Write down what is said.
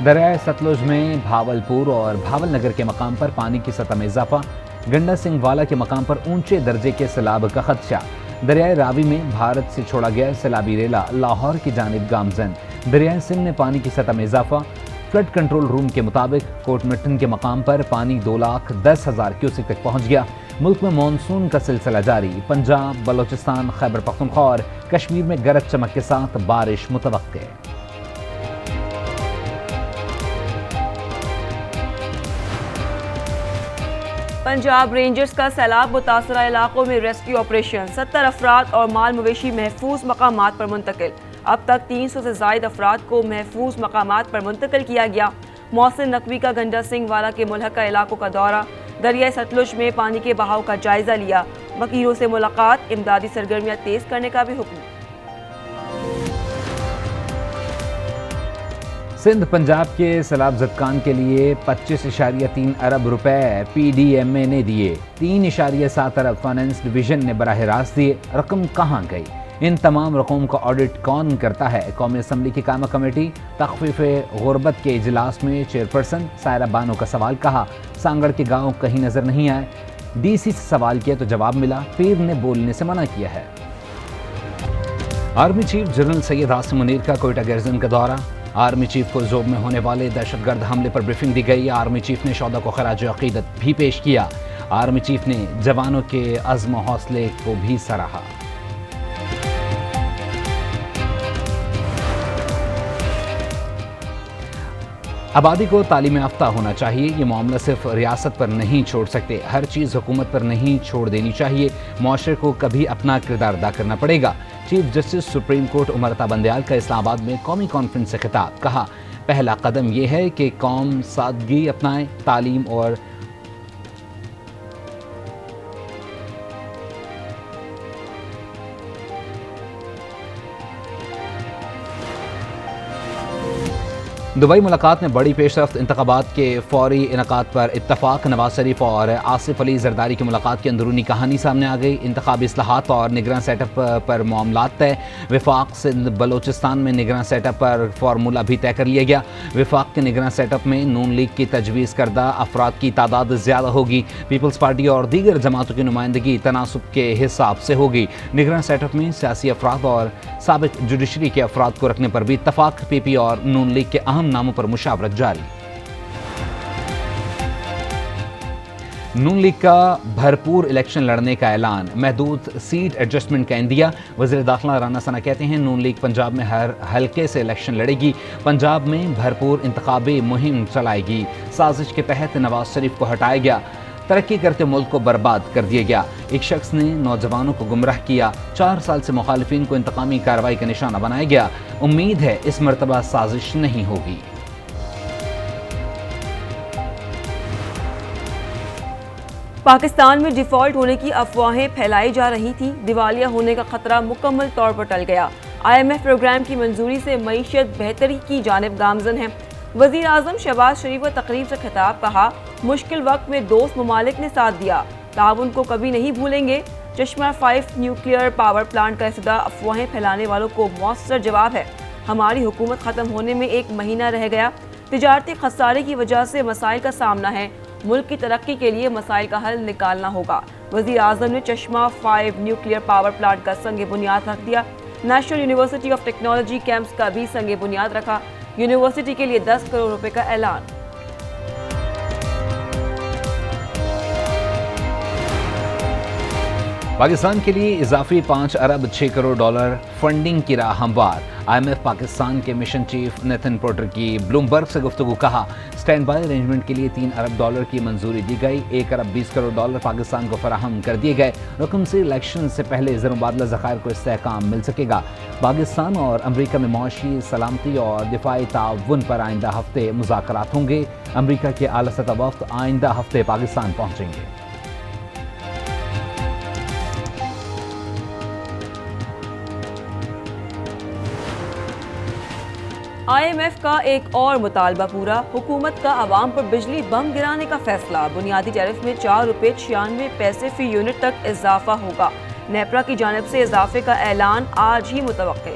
دریائے ستلج میں بھاولپور اور بھاول نگر کے مقام پر پانی کی سطح میں اضافہ، گنڈا سنگھ والا کے مقام پر اونچے درجے کے سیلاب کا خدشہ۔ دریائے راوی میں بھارت سے چھوڑا گیا سیلابی ریلا لاہور کی جانب گامزن۔ دریائے سندھ میں پانی کی سطح میں اضافہ، فلڈ کنٹرول روم کے مطابق کوٹ مٹن کے مقام پر پانی 2,10,000 کیوسک تک پہنچ گیا۔ ملک میں مانسون کا سلسلہ جاری، پنجاب، بلوچستان، خیبر پختونخوا اور کشمیر میں گرج چمک کے ساتھ بارش متوقع۔ پنجاب رینجرز کا سیلاب متاثرہ علاقوں میں ریسکیو آپریشن، 70 افراد اور مال مویشی محفوظ مقامات پر منتقل۔ اب تک 300 سے زائد افراد کو محفوظ مقامات پر منتقل کیا گیا۔ محسن نقوی کا گنڈا سنگھ والا کے ملحقہ علاقوں کا دورہ، دریائے ستلج میں پانی کے بہاؤ کا جائزہ لیا، وکیلوں سے ملاقات، امدادی سرگرمیاں تیز کرنے کا بھی حکم۔ سندھ پنجاب کے سیلاب زدگان کے لیے 25.3 ارب روپے پی ڈی ایم اے نے دیے، 3.7 ارب فائنانس ڈویژن نے براہ راست دیے۔ رقم کہاں گئی؟ ان تمام رقوم کا آڈٹ کون کرتا ہے؟ قومی اسمبلی کی قائمہ کمیٹی تخفیف غربت کے اجلاس میں چیئرپرسن سائرہ بانو کا سوال، کہا سانگڑ کے گاؤں کہیں نظر نہیں آئے، ڈی سی سے سوال کیا تو جواب ملا، پیر نے بولنے سے منع کیا ہے۔ Army chief general Syed Asim Munir کا کوئٹہ گیرزن کا دورہ، آرمی چیف کو زوب میں ہونے والے دہشت گرد حملے پر بریفنگ دی گئی۔ آرمی چیف نے شہداء کو خراج عقیدت بھی پیش کیا۔ آرمی چیف نے جوانوں کے عزم و حوصلے کو بھی سراہا۔ آبادی کو تعلیم یافتہ ہونا چاہیے، یہ معاملہ صرف ریاست پر نہیں چھوڑ سکتے، ہر چیز حکومت پر نہیں چھوڑ دینی چاہیے، معاشرے کو کبھی اپنا کردار ادا کرنا پڑے گا۔ Chief justice supreme court Umar Ata Bandial کا اسلام آباد میں قومی کانفرنس سے خطاب، کہا پہلا قدم یہ ہے کہ قوم سادگی اپنائے، تعلیم اور دبئی ملاقات میں بڑی پیش رفت، انتخابات کے فوری انعقاد پر اتفاق، نواز شریف اور آصف علی زرداری کی ملاقات کی اندرونی کہانی سامنے آ گئی، انتخابی اصلاحات اور نگراں سیٹ اپ پر معاملات طے، وفاق سندھ بلوچستان میں نگراں سیٹ اپ پر فارمولہ بھی طے کر لیا گیا، وفاق کے نگراں سیٹ اپ میں نون لیگ کی تجویز کردہ افراد کی تعداد زیادہ ہوگی، پیپلز پارٹی اور دیگر جماعتوں کی نمائندگی تناسب کے حساب سے ہوگی، نگراں سیٹ اپ میں سیاسی افراد اور سابق جوڈیشری کے افراد کو رکھنے پر بھی اتفاق، پی پی اور نون لیگ کے اہم ناموں پر مشاورت جاری۔ نون لیگ کا بھرپور الیکشن لڑنے کا اعلان، محدود سیٹ ایڈجسٹمنٹ کا عندیہ، وزیر داخلہ رانا ثنا کہتے ہیں نون لیگ پنجاب میں ہر حلقے سے الیکشن لڑے گی، پنجاب میں بھرپور انتخابی مہم چلائے گی، سازش کے تحت نواز شریف کو ہٹایا گیا، ترقی کرتے ملک کو برباد کر دیا گیا، ایک شخص نے نوجوانوں کو گمراہ کیا، 4 سال سے مخالفین کو انتقامی کارروائی کا نشانہ بنایا گیا، امید ہے اس مرتبہ سازش نہیں ہوگی۔ پاکستان میں ڈیفالٹ ہونے کی افواہیں پھیلائی جا رہی تھیں، دیوالیہ ہونے کا خطرہ مکمل طور پر ٹل گیا، آئی ایم ایف پروگرام کی منظوری سے معیشت بہتری کی جانب گامزن ہے۔ وزیر اعظم شہباز شریف کا تقریب سے خطاب، کہا مشکل وقت میں دوست ممالک نے ساتھ دیا، تعاون کو کبھی نہیں بھولیں گے۔ چشمہ 5 نیوکلیئر پاور پلانٹ کا افتتاح افواہیں پھیلانے والوں کو مؤثر جواب ہے، ہماری حکومت ختم ہونے میں 1 مہینہ رہ گیا، تجارتی خسارے کی وجہ سے مسائل کا سامنا ہے، ملک کی ترقی کے لیے مسائل کا حل نکالنا ہوگا۔ وزیر اعظم نے چشمہ 5 نیوکلیئر پاور پلانٹ کا سنگ بنیاد رکھ دیا، National University of Technology campus کا بھی سنگ بنیاد رکھا، یونیورسٹی کے لیے 10 کروڑ روپے کا اعلان۔ پاکستان کے لیے اضافی 5 ارب 6 کروڑ ڈالر فنڈنگ کی راہ ہموار، آئی ایم ایف پاکستان کے مشن چیف نیتن پورٹر کی بلومبرگ سے گفتگو، کہا سٹینڈ بائی ارینجمنٹ کے لیے 3 ارب ڈالر کی منظوری دی گئی، 1 ارب 20 کروڑ ڈالر پاکستان کو فراہم کر دیے گئے، رقم سے الیکشن سے پہلے زر مبادلہ ذخائر کو استحکام مل سکے گا۔ پاکستان اور امریکہ میں معاشی، سلامتی اور دفاعی تعاون پر آئندہ ہفتے مذاکرات ہوں گے، امریکہ کے اعلیٰ سطح وفد آئندہ ہفتے پاکستان پہنچیں گے۔ آئی ایم ایف کا ایک اور مطالبہ پورا، حکومت کا عوام پر بجلی بم گرانے کا فیصلہ، بنیادی ٹیرف میں 4 روپے 96 پیسے فی یونٹ تک اضافہ ہوگا، نیپرا کی جانب سے اضافے کا اعلان آج ہی متوقع۔